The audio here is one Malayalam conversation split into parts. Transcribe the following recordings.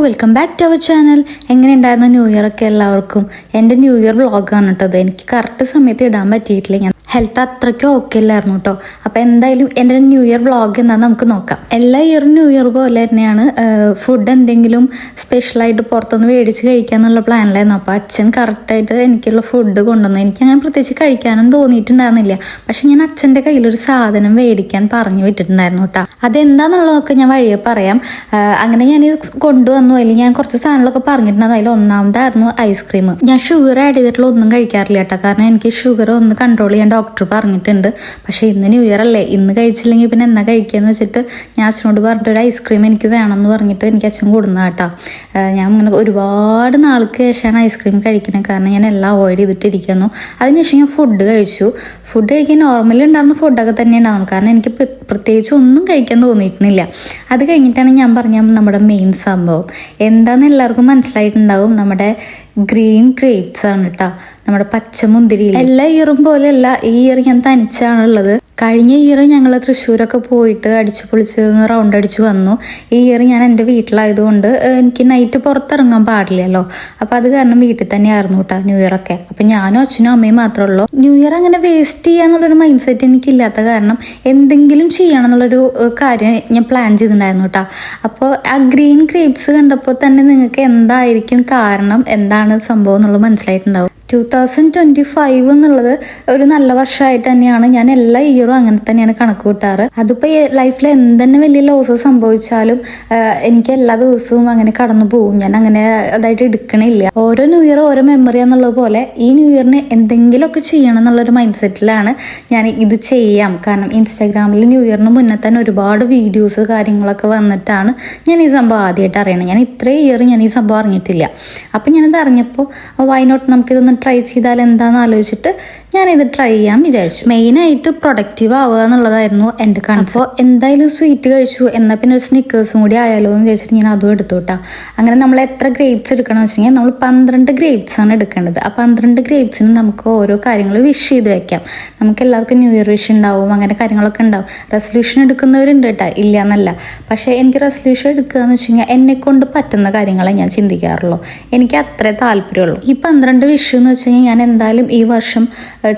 Welcome back to our channel. എങ്ങനെ ഉണ്ടായിരുന്നു ന്യൂ ഇയർ ഒക്കെ എല്ലാവർക്കും? എൻ്റെ ന്യൂ ഇയർ വ്ളോഗാണ് കേട്ടത്. എനിക്ക് കറക്റ്റ് സമയത്ത് ഇടാൻ പറ്റിയിട്ടില്ല, ഞാൻ ഹെൽത്ത് അത്രയ്ക്കും ഓക്കെ അല്ലായിരുന്നു കേട്ടോ. അപ്പോൾ എന്തായാലും എൻ്റെ ന്യൂ ഇയർ വ്ളോഗ് എന്താണെന്ന് നമുക്ക് നോക്കാം. എല്ലാ ഇയറും ന്യൂ ഇയർ പോലെ തന്നെയാണ് ഫുഡ് എന്തെങ്കിലും സ്പെഷ്യലായിട്ട് പുറത്തുനിന്ന് മേടിച്ച് കഴിക്കാന്നുള്ള പ്ലാനിലായിരുന്നു. അപ്പോൾ അച്ഛൻ കറക്റ്റായിട്ട് എനിക്കുള്ള ഫുഡ് കൊണ്ടുവന്നു. എനിക്കങ്ങനെ പ്രത്യേകിച്ച് കഴിക്കാനും തോന്നിയിട്ടുണ്ടായിരുന്നില്ല. പക്ഷെ ഞാൻ അച്ഛൻ്റെ കയ്യിലൊരു സാധനം മേടിക്കാൻ പറഞ്ഞു വിട്ടിട്ടുണ്ടായിരുന്നു കേട്ടോ. അതെന്താണെന്നുള്ളതൊക്കെ ഞാൻ വഴിയെ പറയാം. അങ്ങനെ ഞാൻ കൊണ്ടുവന്നു. അതിൽ ഞാൻ കുറച്ച് സാധനങ്ങളൊക്കെ പറഞ്ഞിട്ടുണ്ടായിരുന്നു. അതിൽ ഒന്നാമതായിരുന്നു ഐസ്ക്രീം. ഞാൻ ഷുഗർ ആഡ് ചെയ്തിട്ടുള്ള ഒന്നും കഴിക്കാറില്ല കേട്ടോ, കാരണം എനിക്ക് ഷുഗർ ഒന്ന് കൺട്രോൾ ചെയ്യാൻ ഡോക്ടർ പറഞ്ഞിട്ടുണ്ട്. പക്ഷേ ഇന്ന് ന്യൂ ഇയർ അല്ലേ, ഇന്ന് കഴിച്ചില്ലെങ്കിൽ പിന്നെ എന്നാ കഴിക്കുകയെന്ന് വെച്ചിട്ട് ഞാൻ അച്ഛനോട് പറഞ്ഞിട്ട് ഒരു ഐസ്ക്രീം എനിക്ക് വേണമെന്ന് പറഞ്ഞിട്ട് എനിക്ക് അച്ഛൻ കൊടുന്ന കേട്ടോ. ഞാൻ ഇങ്ങനെ ഒരുപാട് നാൾക്ക് ശേഷമാണ് ഐസ്ക്രീം കഴിക്കണത്, കാരണം ഞാൻ എല്ലാം അവോയ്ഡ് ചെയ്തിട്ടിരിക്കുന്നു. അതിനുശേഷം ഞാൻ ഫുഡ് കഴിച്ചു. ഫുഡ് കഴിക്കാൻ നോർമലി ഉണ്ടാകുന്ന ഫുഡൊക്കെ തന്നെ ഉണ്ടാകും, കാരണം എനിക്ക് പ്രത്യേകിച്ച് ഒന്നും കഴിക്കാൻ തോന്നിയിരുന്നില്ല. അത് കഴിഞ്ഞിട്ടാണ് ഞാൻ പറഞ്ഞ നമ്മുടെ മെയിൻ സംഭവം എന്താണെന്ന് എല്ലാവർക്കും മനസ്സിലായിട്ടുണ്ടാവും. നമ്മുടെ ഗ്രീൻ ഗ്രേപ്സ് ആണ് കേട്ടോ, നമ്മുടെ പച്ചമുന്തിരി. എല്ലാ ഇയറും പോലെയല്ല, ഈ ഇയർ ഞാൻ തനിച്ചാണുള്ളത്. കഴിഞ്ഞ ഇയർ ഞങ്ങൾ തൃശ്ശൂരൊക്കെ പോയിട്ട് അടിച്ചു പൊളിച്ച് റൗണ്ട് അടിച്ച് വന്നു. ഈ ഇയർ ഞാൻ എൻ്റെ വീട്ടിലായതുകൊണ്ട് എനിക്ക് നൈറ്റ് പുറത്തിറങ്ങാൻ പാടില്ലല്ലോ. അപ്പോൾ അത് കാരണം വീട്ടിൽ തന്നെയായിരുന്നു കേട്ടോ ന്യൂ ഇയർ ഒക്കെ. അപ്പം ഞാനും അച്ഛനും അമ്മയും മാത്രമേ ഉള്ളൂ. ന്യൂ ഇയർ അങ്ങനെ വേസ്റ്റ് ചെയ്യാന്നുള്ളൊരു മൈൻഡ് സെറ്റ് എനിക്കില്ലാത്ത കാരണം എന്തെങ്കിലും ചെയ്യണം എന്നുള്ളൊരു കാര്യം ഞാൻ പ്ലാൻ ചെയ്തിട്ടുണ്ടായിരുന്നു കേട്ടോ. അപ്പോൾ ആ ഗ്രീൻ ഗ്രേപ്സ് കണ്ടപ്പോൾ തന്നെ നിങ്ങൾക്ക് എന്തായിരിക്കും കാരണം, എന്താണ് സംഭവം എന്നുള്ളത് മനസ്സിലായിട്ടുണ്ടാവും. 2025 എന്നുള്ളത് ഒരു നല്ല വർഷമായിട്ട് തന്നെയാണ് ഞാൻ എല്ലാ ഇയറും അങ്ങനെ തന്നെയാണ് കണക്ക് കൂട്ടാറ്. അതിപ്പോൾ ലൈഫിൽ എന്തെന്നെ വലിയ ലോസ് സംഭവിച്ചാലും എനിക്ക് എല്ലാ ദിവസവും അങ്ങനെ കടന്നു പോകും. ഞാൻ അങ്ങനെ അതായിട്ട് എടുക്കണില്ല. ഓരോ ന്യൂ ഇയർ ഓരോ മെമ്മറി എന്നുള്ളത് പോലെ ഈ ന്യൂ ഇയറിന് എന്തെങ്കിലുമൊക്കെ ചെയ്യണം എന്നുള്ളൊരു മൈൻഡ് സെറ്റിലാണ് ഞാൻ ഇത് ചെയ്യാം. കാരണം ഇൻസ്റ്റാഗ്രാമിൽ ന്യൂ ഇയറിന് മുന്നേ തന്നെ ഒരുപാട് വീഡിയോസ് കാര്യങ്ങളൊക്കെ വന്നിട്ടാണ് ഞാൻ ഈ സംഭവം ആദ്യമായിട്ട് അറിയണം. ഞാൻ ഇത്രയും ഇയർ ഞാൻ ഈ സംഭവം അറിഞ്ഞിട്ടില്ല. അപ്പം ഞാനത് അറിഞ്ഞപ്പോൾ വൈ നോട്ട് നമുക്കിതൊന്ന് ട്രൈ ചെയ്താൽ എന്താണെന്ന് ആലോചിച്ചിട്ട് ഞാനിത് ട്രൈ ചെയ്യാൻ വിചാരിച്ചു. മെയിനായിട്ട് പ്രൊഡക്റ്റീവ് ആവുക എന്നുള്ളതായിരുന്നു എൻ്റെ കൺസെപ്റ്റ്. അപ്പോൾ എന്തായാലും സ്വീറ്റ് കഴിച്ചു, എന്നാൽ പിന്നെ ഒരു സ്നിക്കേഴ്സും കൂടി ആയാലോ എന്ന് വിചാരിച്ചിട്ട് ഞാൻ അതും എടുത്തു കേട്ടോ. അങ്ങനെ നമ്മൾ എത്ര ഗ്രേപ്സ് എടുക്കണമെന്ന് വെച്ച് കഴിഞ്ഞാൽ നമ്മൾ 12 ഗ്രേപ്സ് ആണ് എടുക്കേണ്ടത്. ആ 12 ഗ്രേപ്സിന് നമുക്ക് ഓരോ കാര്യങ്ങൾ വിഷ് ചെയ്ത് വെക്കാം. നമുക്ക് എല്ലാവർക്കും ന്യൂ ഇയർ വിഷ് ഉണ്ടാവും, അങ്ങനെ കാര്യങ്ങളൊക്കെ ഉണ്ടാവും. റെസൊല്യൂഷൻ എടുക്കുന്നവരുണ്ട് കേട്ടോ, ഇല്ല എന്നല്ല. പക്ഷേ എനിക്ക് റെസൊല്യൂഷൻ എടുക്കുക എന്ന് വെച്ച് കഴിഞ്ഞാൽ എന്നെ കൊണ്ട് പറ്റുന്ന കാര്യങ്ങളെ ഞാൻ ചിന്തിക്കാറുള്ളൂ. എനിക്ക് അത്രേ താല്പര്യമുള്ളൂ. ഈ 12 വിഷ് എന്ന് വെച്ച് കഴിഞ്ഞാൽ ഞാൻ എന്തായാലും ഈ വർഷം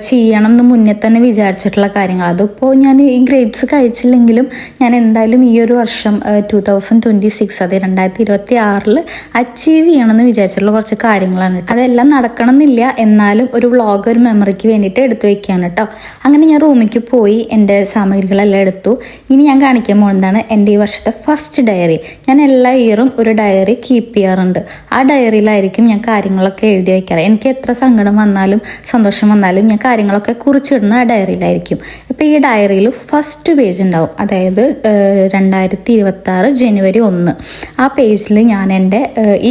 ചെയ്യണം എന്ന് മുന്നേ തന്നെ വിചാരിച്ചിട്ടുള്ള കാര്യങ്ങൾ. അതിപ്പോൾ ഞാൻ ഈ ഗ്രേപ്സ് കഴിച്ചില്ലെങ്കിലും ഞാൻ എന്തായാലും ഈ ഒരു വർഷം 2026 അതെ 2026 അച്ചീവ് ചെയ്യണമെന്ന് വിചാരിച്ചിട്ടുള്ള കുറച്ച് കാര്യങ്ങളാണ്. അതെല്ലാം നടക്കണം എന്നില്ല, എന്നാലും ഒരു വ്ളോഗ് ഒരു മെമ്മറിക്ക് വേണ്ടിയിട്ട് എടുത്തു വെക്കുകയാണ് കേട്ടോ. അങ്ങനെ ഞാൻ റൂമിലേക്ക് പോയി എൻ്റെ സാമഗ്രികളെല്ലാം എടുത്തു. ഇനി ഞാൻ കാണിക്കാൻ പോകുന്നതാണ് എൻ്റെ ഈ വർഷത്തെ ഫസ്റ്റ് ഡയറി. ഞാൻ എല്ലാ ഇയറും ഒരു ഡയറി കീപ്പ് ചെയ്യാറുണ്ട്. ആ ഡയറിയിലായിരിക്കും ഞാൻ കാര്യങ്ങളൊക്കെ എഴുതി വയ്ക്കാറ്. എനിക്ക് എത്ര സങ്കടം വന്നാലും സന്തോഷം വന്നാലും ഞാൻ കാര്യങ്ങളൊക്കെ കുറിച്ചിടുന്ന ആ ഡയറിയിലായിരിക്കും. ഇപ്പോൾ ഈ ഡയറിയിൽ ഫസ്റ്റ് പേജ് ഉണ്ടാവും, അതായത് 2026 ജനുവരി 1. ആ പേജിൽ ഞാൻ എൻ്റെ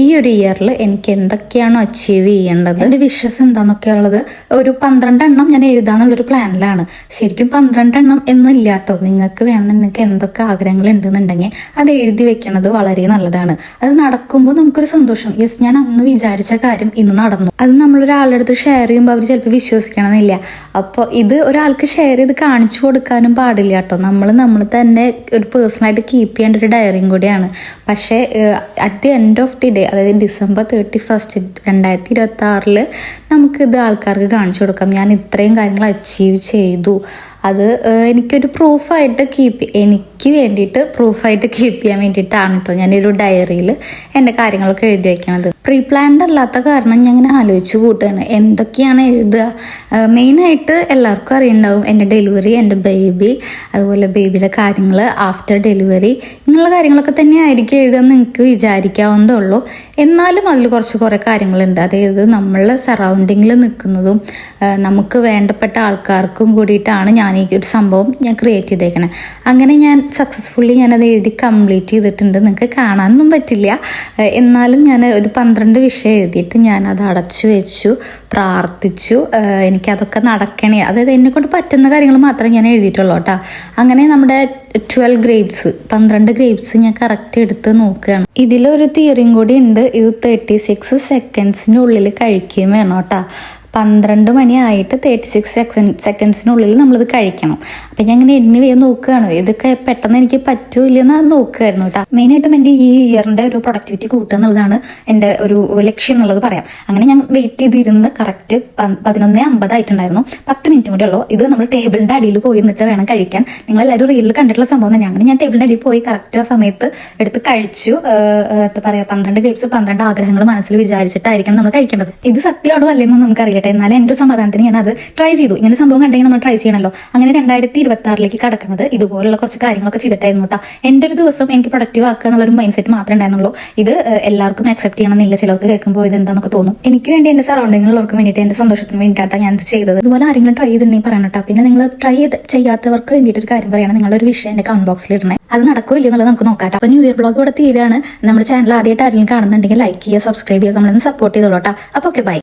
ഈ ഒരു ഇയറിൽ എനിക്ക് എന്തൊക്കെയാണോ അച്ചീവ് ചെയ്യേണ്ടത്, എൻ്റെ വിഷസ് എന്താണെന്നൊക്കെ ഉള്ളത് ഒരു 12 എണ്ണം ഞാൻ എഴുതാന്നുള്ളൊരു പ്ലാനിലാണ്. ശരിക്കും 12 എണ്ണം എന്നില്ല കേട്ടോ. നിങ്ങൾക്ക് വേണമെന്നുണ്ടെങ്കിൽ എന്തൊക്കെ ആഗ്രഹങ്ങൾ ഉണ്ടെന്നുണ്ടെങ്കിൽ അത് എഴുതി വെക്കണത് വളരെ നല്ലതാണ്. അത് നടക്കുമ്പോൾ നമുക്കൊരു സന്തോഷം, യെസ് ഞാൻ അന്ന് വിചാരിച്ച കാര്യം ഇന്ന് നടന്നു. അത് നമ്മളൊരാളുടെ അടുത്ത് ഷെയർ ചെയ്യുമ്പോൾ അവർ ചിലപ്പോൾ വിശ്വസിക്കണമെന്നില്ല. അപ്പോൾ ഇത് ഒരാൾക്ക് ഷെയർ ചെയ്ത് കാണിച്ചു കൊടുക്കാനും പാടില്ല കേട്ടോ. നമ്മൾ തന്നെ ഒരു പേഴ്സണലായിട്ട് കീപ്പ് ചെയ്യേണ്ട ഒരു ഡയറിയും കൂടിയാണ്. പക്ഷേ at the end of the day, അതായത് December 31, 2026 നമുക്കിത് ആൾക്കാർക്ക് കാണിച്ചു കൊടുക്കാം, ഞാൻ ഇത്രയും കാര്യങ്ങൾ അച്ചീവ് ചെയ്തു. അത് എനിക്കൊരു പ്രൂഫായിട്ട് എനിക്ക് വേണ്ടിയിട്ട് പ്രൂഫായിട്ട് കീപ്പ് ചെയ്യാൻ വേണ്ടിയിട്ടാണ് കേട്ടോ ഞാൻ ഒരു ഡയറിയിൽ എൻ്റെ കാര്യങ്ങളൊക്കെ എഴുതി വയ്ക്കണത്. പ്രീ പ്ലാൻഡ് അല്ലാത്ത കാരണം ഞാൻ ഇങ്ങനെ ആലോചിച്ച് കൂട്ടുകയാണ് എന്തൊക്കെയാണ് എഴുതുക. മെയിനായിട്ട് എല്ലാവർക്കും അറിയുണ്ടാവും എൻ്റെ ഡെലിവറി, എൻ്റെ ബേബി, അതുപോലെ ബേബിയുടെ കാര്യങ്ങൾ, ആഫ്റ്റർ ഡെലിവറി, ഇങ്ങനെയുള്ള കാര്യങ്ങളൊക്കെ തന്നെ ആയിരിക്കും എഴുതാൻ നിങ്ങൾക്ക് വിചാരിക്കാവുന്നതേ ഉള്ളൂ. എന്നാലും അതിൽ കുറേ കാര്യങ്ങളുണ്ട്. അതായത് നമ്മൾ സറൗണ്ടിങ്ങിൽ നിൽക്കുന്നതും നമുക്ക് വേണ്ടപ്പെട്ട ആൾക്കാർക്കും കൂടിയിട്ടാണ് ഞാൻ ഈ ഒരു സംഭവം ഞാൻ ക്രിയേറ്റ് ചെയ്തേക്കണേ. അങ്ങനെ ഞാൻ സക്സസ്ഫുള്ളി ഞാനത് എഴുതി കംപ്ലീറ്റ് ചെയ്തിട്ടുണ്ട്. നിങ്ങൾക്ക് കാണാനൊന്നും പറ്റില്ല, എന്നാലും ഞാൻ ഒരു 12 വിഷയം എഴുതിയിട്ട് ഞാനത് അടച്ചു വെച്ചു, പ്രാർത്ഥിച്ചു. എനിക്കതൊക്കെ നടക്കണേ, അതായത് എന്നെക്കൊണ്ട് പറ്റുന്ന കാര്യങ്ങൾ മാത്രമേ ഞാൻ എഴുതിയിട്ടുള്ളൂ കേട്ടോ. അങ്ങനെ നമ്മുടെ 12 ഗ്രേപ്സ് 12 ഗ്രേപ്സ് ഞാൻ കറക്റ്റ് എടുത്ത് നോക്കുകയാണ്. ഇതിലൊരു തിയറിയും കൂടി ഉണ്ട്, ഇത് 36 സെക്കൻഡ്സിനുള്ളിൽ കഴിക്കുകയും വേണം കേട്ടോ. 12 മണിയായിട്ട് 36 സെക്കൻഡ്സിനുള്ളിൽ നമ്മളിത് കഴിക്കണം. അപ്പം ഞാൻ ഇങ്ങനെ എണ്ണി വേഗം നോക്കുകയാണ്, ഇതൊക്കെ പെട്ടെന്ന് എനിക്ക് പറ്റൂല്ലെന്ന് നോക്കുകയായിരുന്നു കേട്ടോ. മെയിനായിട്ടും എൻ്റെ ഈ ഇയറിൻ്റെ ഒരു പ്രൊഡക്ടിവിറ്റി കൂട്ടുക എന്നുള്ളതാണ് എൻ്റെ ഒരു ലക്ഷ്യം എന്നുള്ളത് പറയാം. അങ്ങനെ ഞാൻ വെയിറ്റ് ചെയ്തിരുന്ന് കറക്റ്റ് 11:50 ആയിട്ടുണ്ടായിരുന്നു. 10 മിനിറ്റ് കൂടെ ഉള്ളൂ. ഇത് നമ്മൾ ടേബിളിൻ്റെ അടിയിൽ പോയി നിന്നിട്ട് വേണം കഴിക്കാൻ. നിങ്ങളെല്ലാവരും റീലിൽ കണ്ടിട്ടുള്ള സംഭവം തന്നെയാണ്. ഞാൻ ടേബിളിൻ്റെ അടിയിൽ പോയി കറക്റ്റ് ആ സമയത്ത് എടുത്ത് കഴിച്ചു. എന്താ പറയുക, 12 ഗ്രേപ്സ് 12 ആഗ്രഹങ്ങൾ മനസ്സിൽ വിചാരിച്ചിട്ടായിരിക്കണം നമ്മൾ കഴിക്കേണ്ടത്. ഇത് സത്യമാണോ അല്ലെന്നും നമുക്ക് അറിയട്ടെ. എന്നാലും എൻ്റെ സമാധാനത്തിന് ഞാൻ അത് ട്രൈ ചെയ്തു. ഇങ്ങനെ സംഭവം കണ്ടെങ്കിൽ നമ്മൾ ട്രൈ ചെയ്യണമല്ലോ. അങ്ങനെ 2026 കടക്കുന്നത് ഇതുപോലുള്ള കുറച്ച് കാര്യങ്ങളൊക്കെ ചെയ്തിട്ടായിരുന്നു കേട്ടോ. എൻ്റെ ഒരു ദിവസം എനിക്ക് പ്രൊഡക്റ്റീവ് ആക്കുക എന്നുള്ളൊരു മൈൻഡ് സെറ്റ് മാത്രമേ ഉണ്ടായിരുന്നുള്ളൂ. ഇത് എല്ലാവർക്കും ആക്സെപ്റ്റ് ചെയ്യണമെന്നില്ല. ചിലർക്ക് കേൾക്കുമ്പോൾ ഇത് എന്താണെന്നൊക്കെ തോന്നും. എനിക്ക് വേണ്ടി എൻ്റെ സറൗണ്ടിങ്ങിലുള്ളവർക്ക് വേണ്ടിയിട്ട് എൻ്റെ സന്തോഷത്തിന് വേണ്ടിയിട്ടാണ് ഞാൻ ഇത് ചെയ്തത്. അതുപോലെ ആരെങ്കിലും ട്രൈ ചെയ്തിട്ടുണ്ടെങ്കിൽ പറയണം കേട്ടോ. പിന്നെ നിങ്ങൾ ട്രൈ ചെയ്യാത്തവർക്ക് വേണ്ടിയിട്ട് ഒരു കാര്യം പറയണം. നിങ്ങളൊരു വിഷയം എൻ്റെ കമന്റ് ബോക്സിൽ ഇടണേ. അത് നടക്കില്ല എന്നുള്ളത് നമുക്ക് നോക്കാം. അപ്പോൾ ന്യൂ ഇയർ വ്ളോഗ് ഇവിടെ തീരാണ്. നമ്മുടെ ചാനൽ ആദ്യമായിട്ട് ആരെങ്കിലും കാണുന്നുണ്ടെങ്കിൽ ലൈക്ക് ചെയ്യുക, സബ്സ്ക്രൈബ് ചെയ്യുക, നമ്മളൊന്ന് സപ്പോർട്ട് ചെയ്തോളൂ കേട്ടോ. അപ്പോൾ ഓക്കെ, ബൈ.